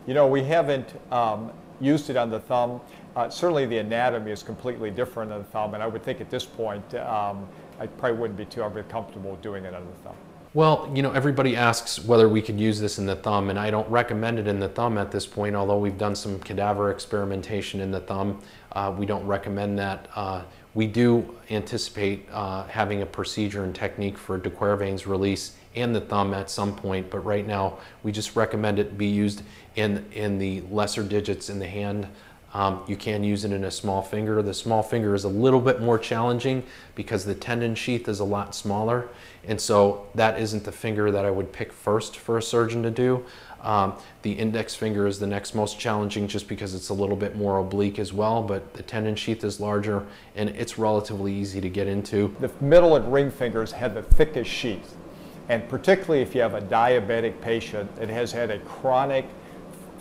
You know, we haven't used it on the thumb. Certainly the anatomy is completely different on the thumb, and I would think at this point I probably wouldn't be too comfortable doing it on the thumb. Well, you know, everybody asks whether we could use this in the thumb, and I don't recommend it in the thumb at this point, although we've done some cadaver experimentation in the thumb. We don't recommend that. We do anticipate having a procedure and technique for de Quervain's release and the thumb at some point, but right now we just recommend it be used in the lesser digits in the hand. You can use it in a small finger. The small finger is a little bit more challenging because the tendon sheath is a lot smaller, and so that isn't the finger that I would pick first for a surgeon to do. The index finger is the next most challenging just because it's a little bit more oblique as well, but the tendon sheath is larger and it's relatively easy to get into. The middle and ring fingers have the thickest sheath, and particularly if you have a diabetic patient that has had a chronic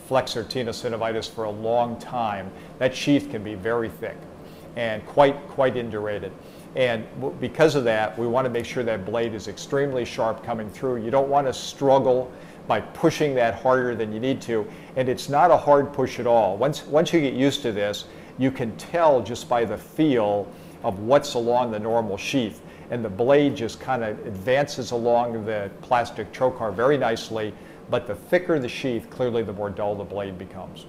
flexor tenosynovitis for a long time, that sheath can be very thick and quite indurated. And because of that, we want to make sure that blade is extremely sharp coming through. You don't want to struggle by pushing that harder than you need to, and it's not a hard push at all. Once you get used to this, you can tell just by the feel of what's along the normal sheath, and the blade just kind of advances along the plastic trocar very nicely, but the thicker the sheath, clearly the more dull the blade becomes.